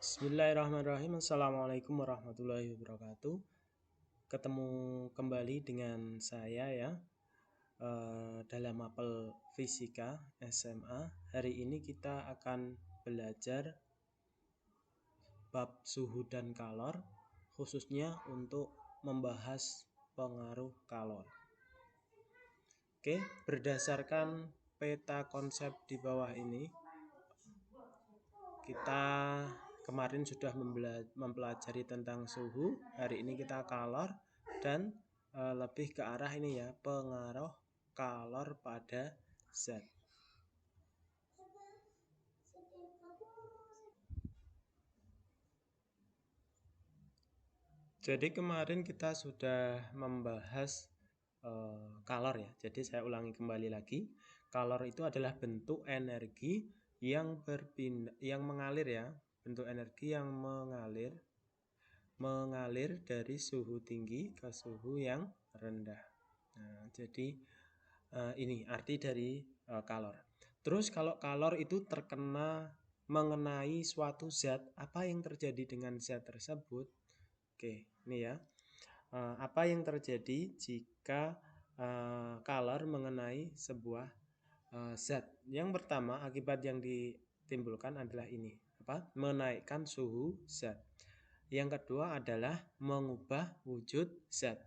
Bismillahirrahmanirrahim. Assalamualaikum warahmatullahi wabarakatuh. Ketemu kembali dengan saya ya dalam mapel fisika SMA. Hari ini kita akan belajar bab suhu dan kalor, khususnya untuk membahas pengaruh kalor. Oke, berdasarkan peta konsep di bawah ini, kita kemarin sudah mempelajari tentang suhu, hari ini kita kalor dan lebih ke arah ini ya, pengaruh kalor pada zat. Jadi kemarin kita sudah membahas kalor ya. Jadi saya ulangi kembali lagi. Kalor itu adalah bentuk energi yang mengalir ya, bentuk energi yang mengalir dari suhu tinggi ke suhu yang rendah. Nah, jadi ini arti dari kalor. Terus kalau kalor itu terkena mengenai suatu zat, apa yang terjadi dengan zat tersebut? Oke, ini ya. Apa yang terjadi jika kalor mengenai sebuah zat? Yang pertama, akibat yang ditimbulkan adalah ini, menaikkan suhu zat. Yang kedua adalah mengubah wujud zat.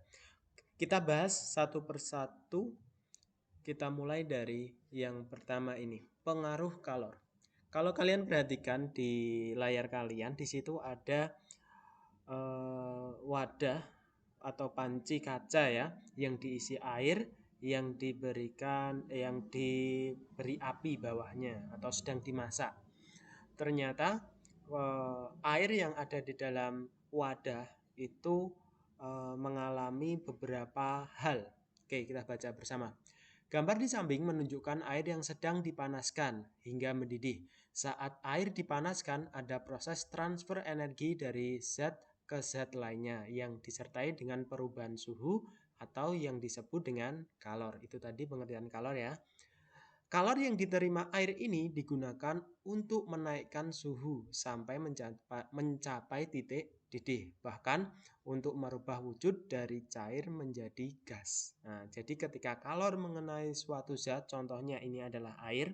Kita bahas satu persatu. Kita mulai dari yang pertama ini, pengaruh kalor. Kalau kalian perhatikan di layar kalian, di situ ada wadah atau panci kaca ya, yang diisi air, yang diberi api bawahnya atau sedang dimasak. Ternyata air yang ada di dalam wadah itu mengalami beberapa hal. Oke, kita baca bersama. Gambar di samping menunjukkan air yang sedang dipanaskan hingga mendidih. Saat air dipanaskan, ada proses transfer energi dari zat ke zat lainnya yang disertai dengan perubahan suhu atau yang disebut dengan kalor. Itu tadi pengertian kalor ya. Kalor yang diterima air ini digunakan untuk menaikkan suhu sampai mencapai titik didih, bahkan untuk merubah wujud dari cair menjadi gas. Nah, jadi ketika kalor mengenai suatu zat, contohnya ini adalah air,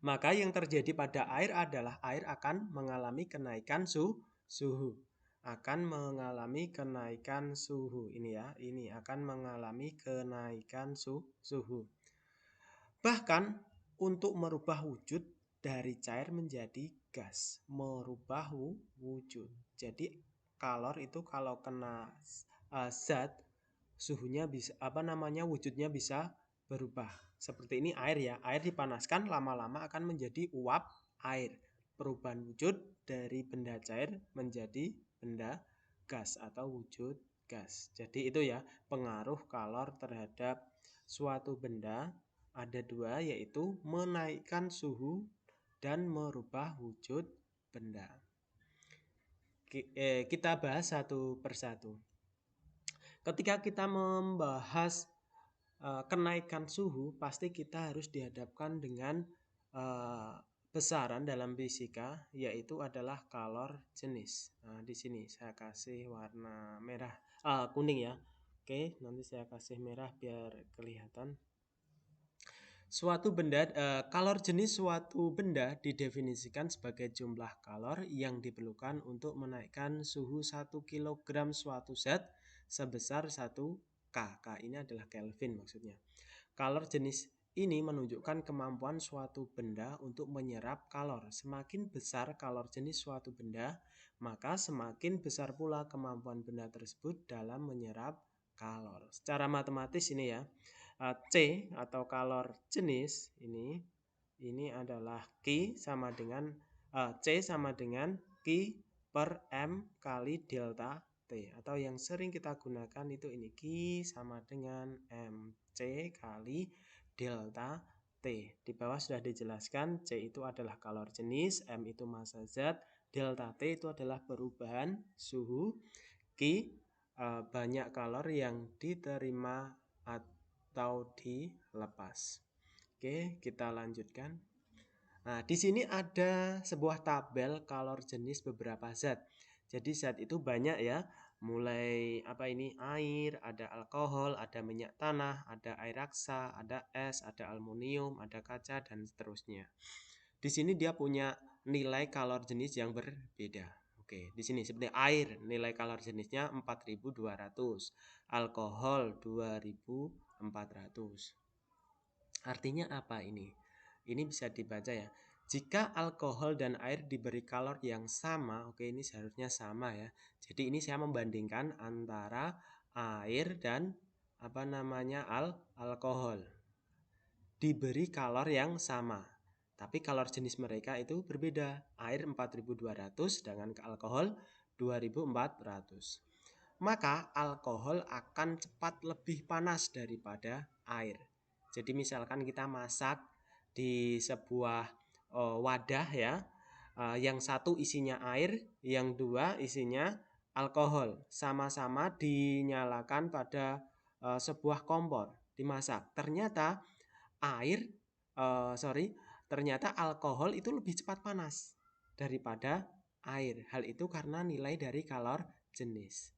maka yang terjadi pada air adalah air akan mengalami kenaikan suhu. Akan mengalami kenaikan suhu. Ini ya, ini akan mengalami kenaikan suhu. Bahkan untuk merubah wujud dari cair menjadi gas, merubah wujud. Jadi kalor itu kalau kena zat, suhunya bisa wujudnya bisa berubah. Seperti ini air ya, air dipanaskan lama-lama akan menjadi uap air. Perubahan wujud dari benda cair menjadi benda gas atau wujud gas. Jadi itu ya pengaruh kalor terhadap suatu benda. Ada dua, yaitu menaikkan suhu dan merubah wujud benda. Kita bahas satu persatu. Ketika kita membahas kenaikan suhu, pasti kita harus dihadapkan dengan besaran dalam fisika, yaitu adalah kalor jenis. Nah, di sini saya kasih warna merah, kuning ya. Oke, nanti saya kasih merah biar kelihatan. Suatu benda, kalor jenis suatu benda didefinisikan sebagai jumlah kalor yang diperlukan untuk menaikkan suhu 1 kg suatu zat sebesar 1 K. K ini adalah Kelvin maksudnya. Kalor jenis ini menunjukkan kemampuan suatu benda untuk menyerap kalor. Semakin besar kalor jenis suatu benda, maka semakin besar pula kemampuan benda tersebut dalam menyerap kalor. Secara matematis ini ya, C atau kalor jenis ini adalah Q sama dengan C sama dengan Q per M kali delta T, atau yang sering kita gunakan itu ini, Q sama dengan MC kali delta T. Di bawah sudah dijelaskan, C itu adalah kalor jenis, M itu massa zat, delta T itu adalah perubahan suhu, Q banyak kalor yang diterima atau dilepas. Oke, kita lanjutkan. Nah, di sini ada sebuah tabel kalor jenis beberapa zat. Jadi zat itu banyak ya, mulai apa ini air, ada alkohol, ada minyak tanah, ada air raksa, ada es, ada aluminium, ada kaca dan seterusnya. Di sini dia punya nilai kalor jenis yang berbeda. Oke, di sini seperti air, nilai kalor jenisnya 4200, alkohol 2400. Artinya apa ini? Ini bisa dibaca ya. Jika alkohol dan air diberi kalor yang sama, oke ini seharusnya sama ya. Jadi ini saya membandingkan antara air dan apa namanya alkohol. Diberi kalor yang sama. Tapi kalor jenis mereka itu berbeda. Air 4200 dengan alkohol 2400. Maka alkohol akan cepat lebih panas daripada air. Jadi misalkan kita masak di sebuah wadah ya, yang satu isinya air, yang dua isinya alkohol, sama-sama dinyalakan pada sebuah kompor dimasak. Ternyata air, ternyata alkohol itu lebih cepat panas daripada air. Hal itu karena nilai dari kalor jenis.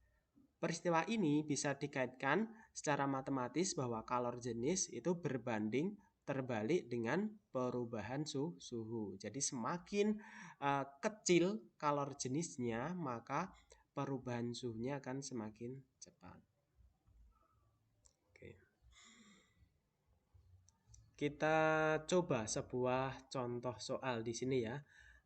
Peristiwa ini bisa dikaitkan secara matematis bahwa kalor jenis itu berbanding terbalik dengan perubahan suhu. Jadi semakin kecil kalor jenisnya, maka perubahan suhunya akan semakin cepat. Oke. Kita coba sebuah contoh soal di sini ya.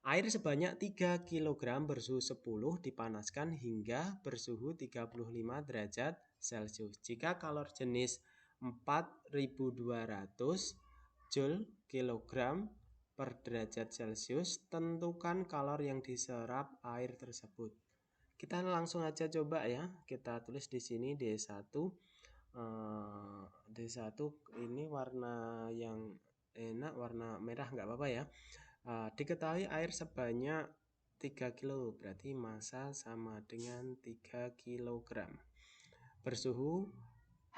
Air sebanyak 3 kg bersuhu 10 dipanaskan hingga bersuhu 35 derajat Celcius. Jika kalor jenis 4200 Joule kilogram per derajat Celcius, tentukan kalor yang diserap air tersebut. Kita langsung aja coba ya. Kita tulis di sini D1. D1 ini warna yang enak, warna merah nggak apa-apa ya. Diketahui air sebanyak 3 kilo, berarti massa sama dengan 3 kg. Bersuhu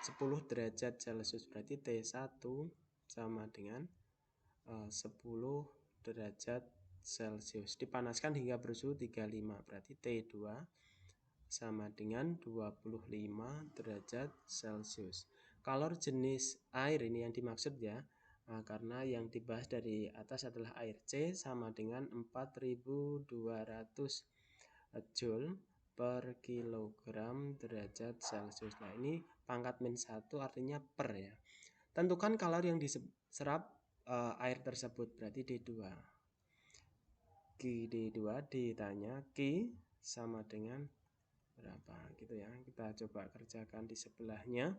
10 derajat Celcius, berarti T1 sama dengan 10 derajat Celcius. Dipanaskan hingga bersuhu 35, berarti T2 sama dengan 25 derajat Celcius. Kalor jenis air ini yang dimaksud ya. Karena yang dibahas dari atas adalah air. C sama dengan 4200 Joule per kilogram derajat Celcius. Nah ini pangkat -1 artinya per ya. Tentukan kalor yang diserap air tersebut, berarti D2. D2 ditanya Q sama dengan berapa gitu ya. Kita coba kerjakan di sebelahnya.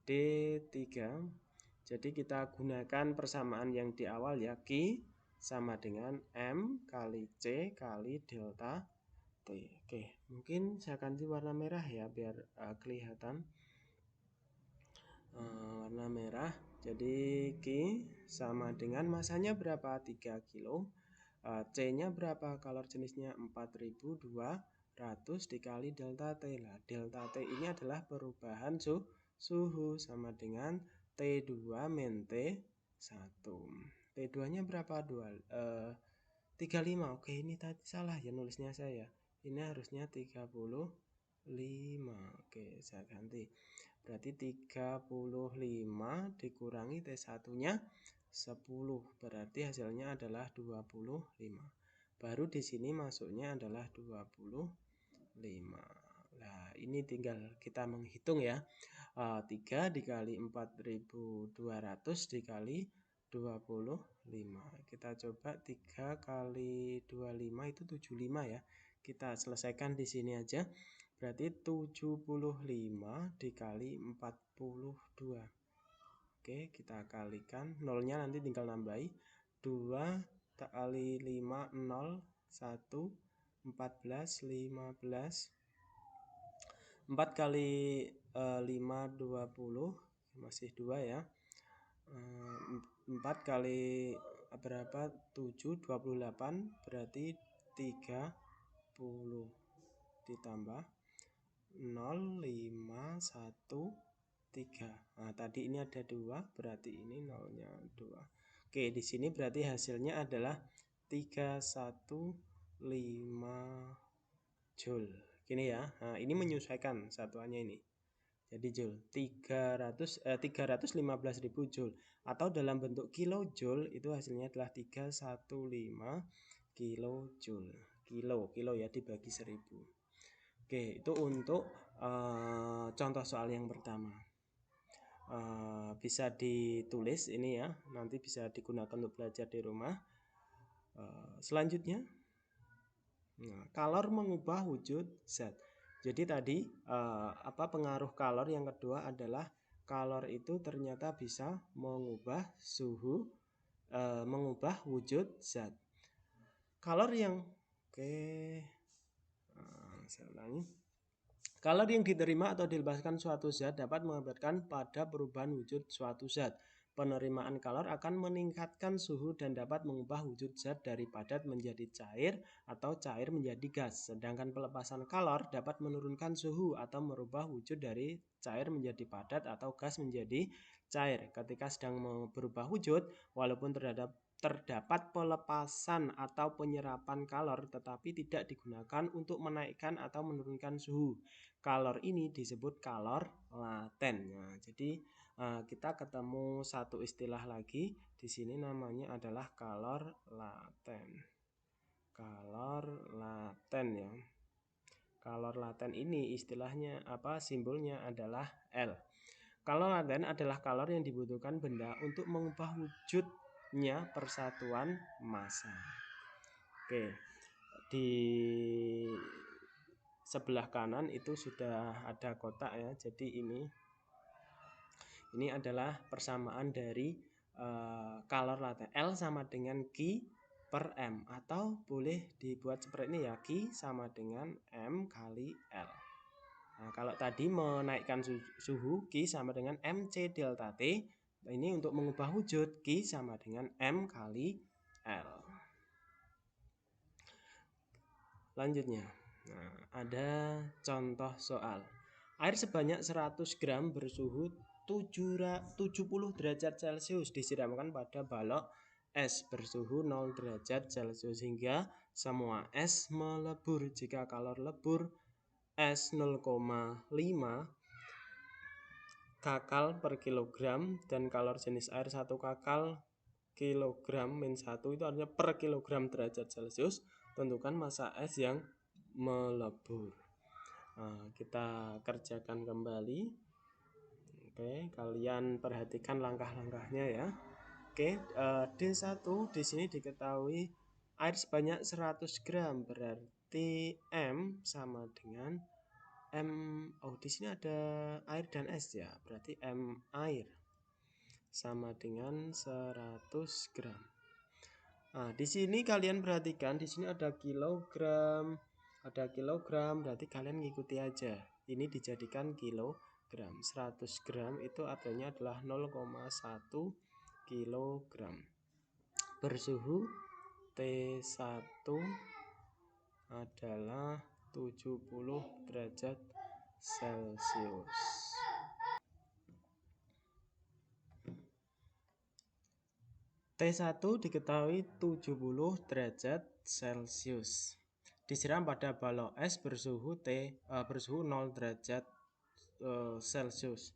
D3. Jadi kita gunakan persamaan yang di awal ya. Q sama dengan M kali C kali delta T. Oke, mungkin saya ganti warna merah ya biar kelihatan. Warna merah. Jadi Q sama dengan masanya berapa? 3 kilo. C-nya berapa? Kalor jenisnya 4200 dikali delta T. Lah, delta T ini adalah perubahan suhu sama dengan T2 min T1. T2-nya berapa? 35. Oke, ini tadi salah ya nulisnya saya. Ini harusnya 35. Oke, saya ganti. Berarti 35 dikurangi T1-nya 10. Berarti hasilnya adalah 25. Baru di sini masuknya adalah 25. Nah, ini tinggal kita menghitung ya. 3 dikali 4200 dikali 25. Kita coba 3 kali 25 itu 75 ya. Kita selesaikan di sini aja. Berarti 75 dikali 42. Oke, kita kalikan. Nolnya nanti tinggal nambahi. 2 kali 5, 0, 1, 14, 15. 4 kali 5, 20. Masih 2 ya. 4 kali berapa? 7, 28. Berarti 30. Ditambah 0, 5, 1, 3. Nah, tadi ini ada 2, berarti ini nolnya 2. Oke, di sini berarti hasilnya adalah 315 Joule. Gini ya. Nah, ini menyesuaikan satuannya ini. Jadi Joule 315.000 Joule atau dalam bentuk kilojoule itu hasilnya adalah 315 kilojoule. Kilo ya dibagi 1000. Oke, itu untuk contoh soal yang pertama. Bisa ditulis ini ya, nanti bisa digunakan untuk belajar di rumah. Selanjutnya, kalor mengubah wujud zat. Jadi tadi pengaruh kalor yang kedua adalah kalor itu ternyata bisa mengubah suhu, mengubah wujud zat. Kalor yang saya ulangi. Kalor yang diterima atau dilepaskan suatu zat dapat mengakibatkan pada perubahan wujud suatu zat. Penerimaan kalor akan meningkatkan suhu dan dapat mengubah wujud zat dari padat menjadi cair atau cair menjadi gas. Sedangkan pelepasan kalor dapat menurunkan suhu atau merubah wujud dari cair menjadi padat atau gas menjadi cair. Ketika sedang berubah wujud, walaupun terdapat pelepasan atau penyerapan kalor tetapi tidak digunakan untuk menaikkan atau menurunkan suhu. Kalor ini disebut kalor laten. Nah, jadi kita ketemu satu istilah lagi di sini namanya adalah kalor laten. Kalor laten ya. Kalor laten ini istilahnya simbolnya adalah L. Kalor laten adalah kalor yang dibutuhkan benda untuk mengubah wujudnya persatuan massa. Oke. Di sebelah kanan itu sudah ada kotak ya. Jadi ini adalah persamaan dari kalor laten. L sama dengan Q per M. Atau boleh dibuat seperti ini ya. Q sama dengan M kali L. Nah, kalau tadi menaikkan suhu, Q sama dengan MC delta T. Ini untuk mengubah wujud, Q sama dengan M kali L. Lanjutnya, ada contoh soal. Air sebanyak 100 gram bersuhu 70 derajat Celcius disiramkan pada balok es bersuhu 0 derajat Celcius hingga semua es melebur. Jika kalor lebur es 0,5 kakal per kilogram dan kalor jenis air 1 kakal kilogram min 1 itu artinya per kilogram derajat Celcius, tentukan massa es yang melebur. Nah, kita kerjakan kembali. Oke, kalian perhatikan langkah-langkahnya ya. Oke, D1 di sini diketahui air sebanyak 100 gram berarti M sama dengan M. Oh, di sini ada air dan es ya. Berarti M air sama dengan 100 gram. Nah, di sini kalian perhatikan di sini ada kilogram, berarti kalian ngikuti aja. Ini dijadikan kilogram. 100 gram itu artinya adalah 0,1 kilogram. Bersuhu T1 adalah 70 derajat Celcius. T1 diketahui 70 derajat Celcius. Disiram pada balok es bersuhu 0 derajat Celcius.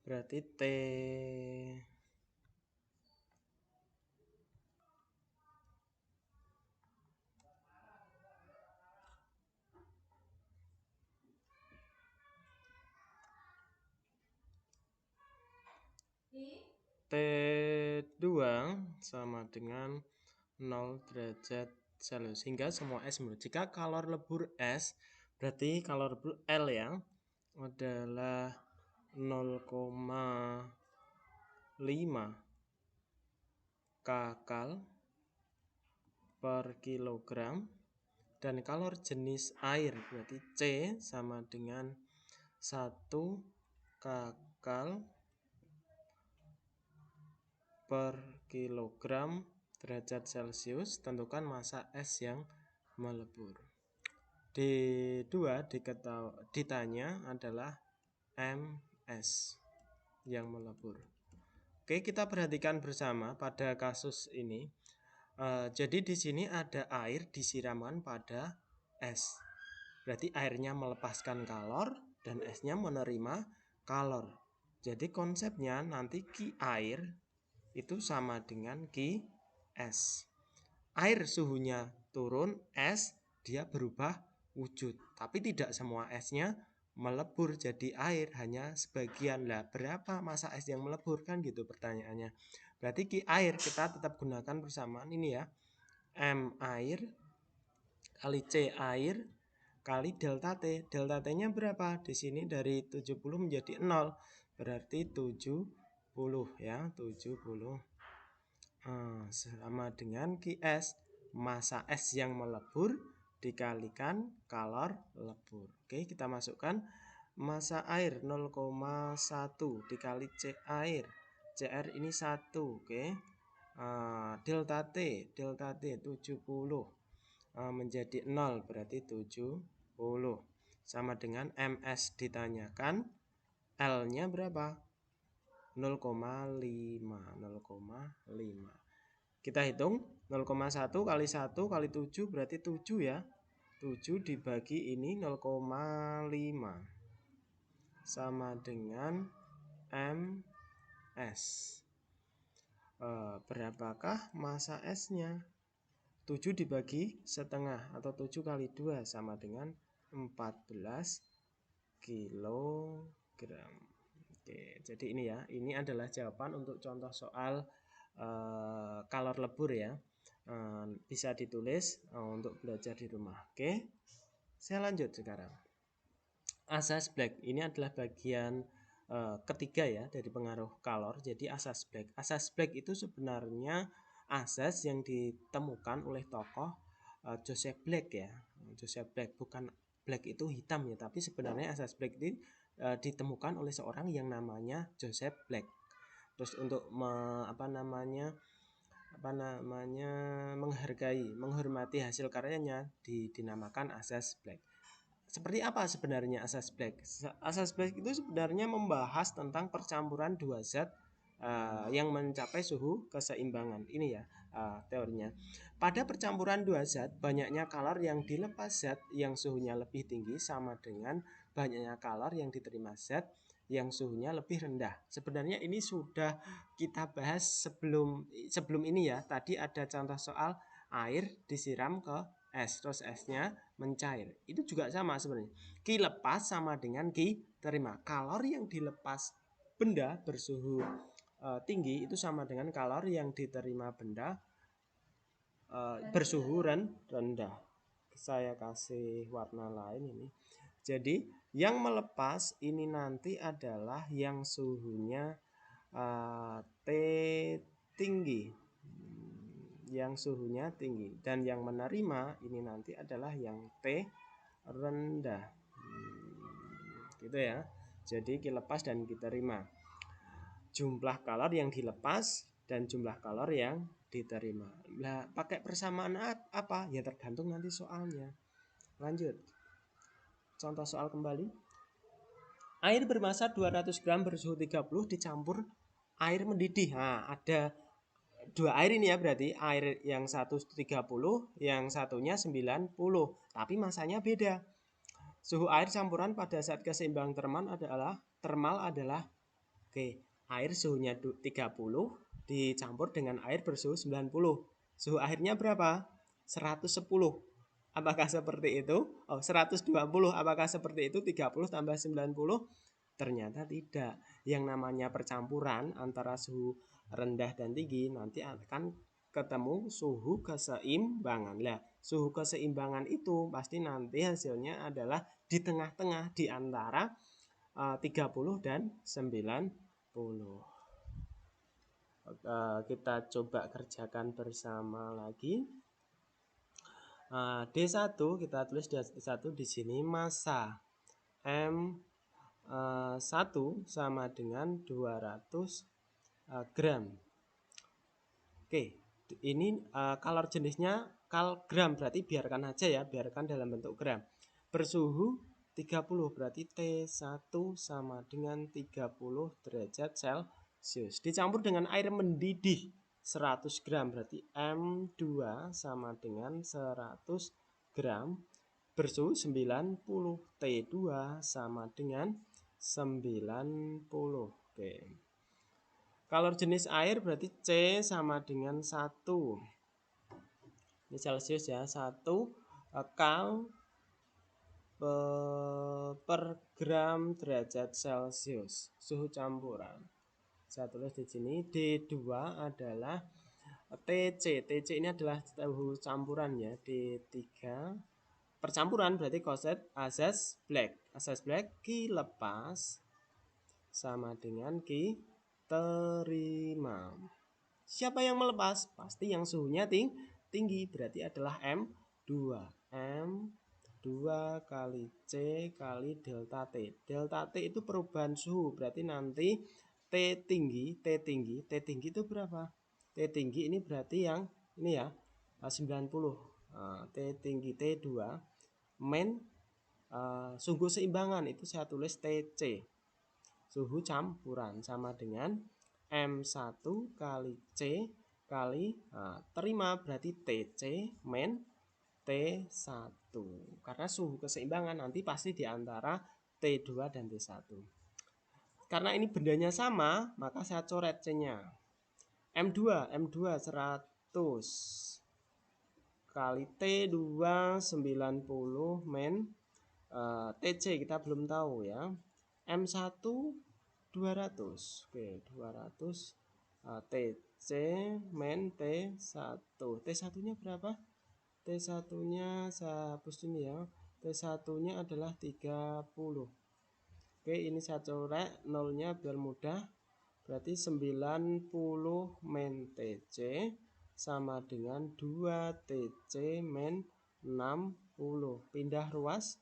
Berarti T2 sama dengan 0 derajat Celcius hingga semua es melebur. Jika kalor lebur es, berarti kalor lebur L ya adalah 0,5 kakal per kilogram dan kalor jenis air berarti C sama dengan 1 kakal per kilogram derajat Celcius, tentukan massa es yang melebur. D2 ditanya adalah MS yang melebur. Oke, kita perhatikan bersama pada kasus ini. Jadi di sini ada air disiramkan pada es. Berarti airnya melepaskan kalor dan esnya menerima kalor. Jadi konsepnya nanti Q air itu sama dengan Q es. Air suhunya turun, es dia berubah wujud. Tapi tidak semua esnya melebur jadi air, hanya sebagian. Lah berapa massa es yang melebur, kan gitu pertanyaannya. Berarti Q air kita tetap gunakan persamaan ini ya. M air kali C air kali delta T. Delta T-nya berapa? Di sini dari 70 menjadi 0. Berarti 70 ya, 70. Sama dengan Qs, massa es yang melebur dikalikan kalor lebur. Oke, kita masukkan massa air 0,1 dikali C air. CR ini 1, oke. Delta T 70 menjadi 0, berarti 70 sama dengan MS ditanyakan, L-nya berapa? 0,5. Kita hitung 0,1 kali 1 kali 7 berarti 7 ya. 7 dibagi ini 0,5 sama dengan MS. Berapakah massa S-nya? 7 dibagi setengah atau 7 kali 2 sama dengan 14 kilogram. Oke, jadi ini ya, ini adalah jawaban untuk contoh soal kalor lebur ya. Bisa ditulis untuk belajar di rumah. Oke, saya lanjut sekarang. Asas Black ini adalah bagian ketiga ya dari pengaruh kalor. Jadi asas Black. Asas Black itu sebenarnya asas yang ditemukan oleh tokoh Joseph Black ya. Joseph Black, bukan Black itu hitam ya, tapi sebenarnya asas Black ini ditemukan oleh seorang yang namanya Joseph Black. Terus untuk menghormati hasil karyanya dinamakan asas Black. Seperti apa sebenarnya asas Black? Asas Black itu sebenarnya membahas tentang percampuran dua zat yang mencapai suhu keseimbangan. Ini ya teorinya. Pada percampuran dua zat, banyaknya kalor yang dilepas zat yang suhunya lebih tinggi sama dengan banyaknya kalor yang diterima zat yang suhunya lebih rendah. Sebenarnya ini sudah kita bahas sebelum ini ya. Tadi ada contoh soal air disiram ke es, terus esnya mencair. Itu juga sama sebenarnya. Q lepas sama dengan Q terima. Kalor yang dilepas benda bersuhu tinggi itu sama dengan kalor yang diterima benda bersuhu rendah. Saya kasih warna lain ini. Jadi yang melepas ini nanti adalah yang suhunya T tinggi, yang suhunya tinggi, dan yang menerima ini nanti adalah yang T rendah. Gitu ya. Jadi Q lepas dan Q terima. Jumlah kalor yang dilepas dan jumlah kalor yang diterima. Nah, pakai persamaan apa? Ya tergantung nanti soalnya. Lanjut. Contoh soal kembali. Air bermassa 200 gram bersuhu 30 dicampur air mendidih. Nah, ada dua air ini ya, berarti air yang satu 30, yang satunya 90, tapi masanya beda. Suhu air campuran pada saat keseimbangan termal adalah air suhunya 30 dicampur dengan air bersuhu 90. Suhu airnya berapa? 110. Apakah seperti itu? 120. Apakah seperti itu? 30 tambah 90? Ternyata tidak. Yang namanya percampuran antara suhu rendah dan tinggi nanti akan ketemu suhu keseimbangan. Lah, suhu keseimbangan itu pasti nanti hasilnya adalah di tengah-tengah di antara 30 dan 90. Kita coba kerjakan bersama lagi. D1 kita tulis D1 di sini massa M1 sama dengan 200 gram. Oke, ini kalor jenisnya gram, berarti biarkan aja ya, biarkan dalam bentuk gram. Bersuhu 30, berarti T1 sama dengan 30 derajat Celcius. Dicampur dengan air mendidih 100 gram, berarti M2 sama dengan 100 gram. Bersuhu 90, T2 sama dengan 90. Oke. Kalor jenis air berarti C sama dengan 1. Ini Celcius ya, 1 kal per gram derajat Celcius. Suhu campuran. Saya tulis di sini. D2 adalah TC. TC ini adalah suhu campuran ya. D3 percampuran berarti koset asas black. Asas black Ki lepas sama dengan Ki terima. Siapa yang melepas? Pasti yang suhunya tinggi, berarti adalah M2. M2 kali C kali delta T. Delta T itu perubahan suhu, berarti nanti T tinggi itu berapa? T tinggi ini berarti yang ini ya, 90. T tinggi T2 men suhu seimbangan itu saya tulis TC. Suhu campuran sama dengan M1 kali C kali terima, berarti TC men T1. Karena suhu keseimbangan nanti pasti di antara T2 dan T1. Karena ini bendanya sama, maka saya coret C-nya. M2 100 kali T2 90 men TC kita belum tahu ya. M1 200. Oke, 200 TC men T1. T1-nya berapa? T1-nya saya hapus ini ya. T1-nya adalah 30. Oke, ini saya coret nolnya biar mudah. Berarti 90 men TC sama dengan 2 TC men 60. Pindah ruas.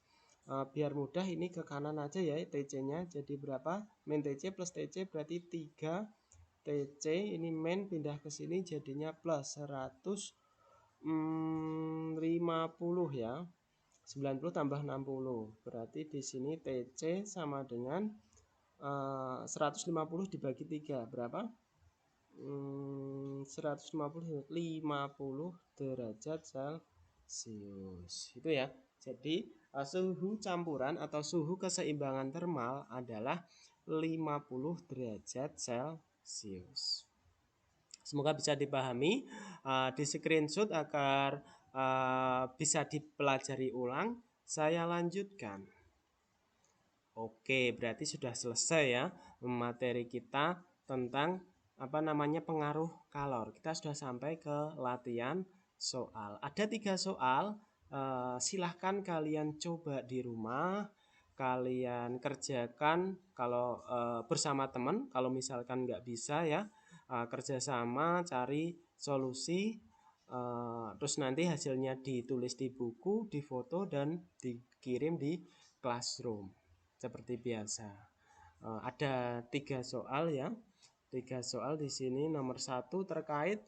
Biar mudah ini ke kanan aja ya TC-nya. Jadi berapa? Men TC plus TC berarti 3 TC. Ini men pindah ke sini jadinya plus 150 ya. 90 tambah 60. Berarti di sini TC sama dengan 150 dibagi 3 berapa? 150 50 derajat Celcius. Itu ya. Jadi suhu campuran atau suhu keseimbangan termal adalah 50 derajat Celcius. Semoga bisa dipahami, di screenshot agar bisa dipelajari ulang. Saya lanjutkan. Oke, berarti sudah selesai ya materi kita tentang pengaruh kalor. Kita sudah sampai ke latihan soal. Ada 3 soal. Silahkan kalian coba di rumah. Kalian kerjakan kalau bersama teman. Kalau misalkan nggak bisa ya, kerjasama cari solusi. Terus nanti hasilnya ditulis di buku, difoto dan dikirim di classroom seperti biasa. Ada 3 soal ya. 3 soal di sini. Nomor 1 terkait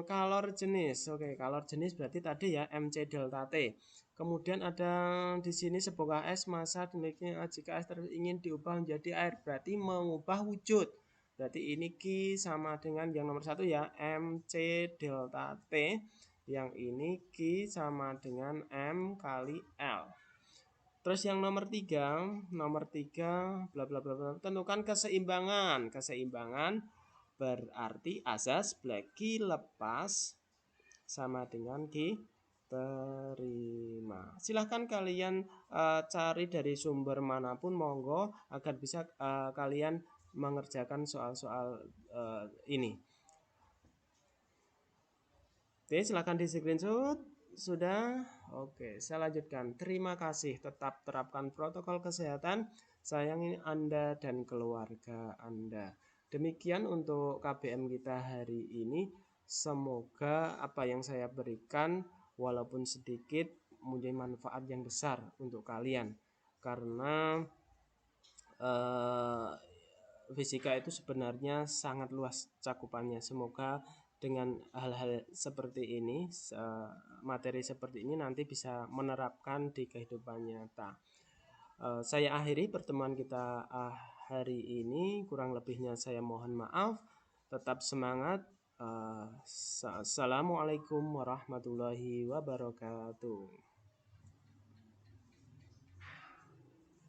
kalor jenis. Oke, kalor jenis berarti tadi ya MC delta T. Kemudian ada di sini sebongkah es massa demikian jika es ingin diubah menjadi air, berarti mengubah wujud. Berarti ini Q sama dengan yang nomor 1 ya, MC delta T. Yang ini Q sama dengan M kali L. Terus yang nomor 3 bla bla bla bla, tentukan keseimbangan. Keseimbangan berarti asas black Q lepas sama dengan Q terima. Silahkan kalian cari dari sumber manapun monggo agar bisa kalian mengerjakan soal-soal ini. Oke, silahkan di screenshot. Sudah? Oke, saya lanjutkan. Terima kasih. Tetap terapkan protokol kesehatan. Sayangi Anda dan keluarga Anda. Demikian untuk KBM kita hari ini. Semoga apa yang saya berikan walaupun sedikit mempunyai manfaat yang besar untuk kalian. Karena fisika itu sebenarnya sangat luas cakupannya. Semoga dengan hal-hal seperti ini, materi seperti ini nanti bisa menerapkan di kehidupan nyata. Saya akhiri pertemuan kita hari ini, kurang lebihnya saya mohon maaf. Tetap semangat. Assalamualaikum warahmatullahi wabarakatuh.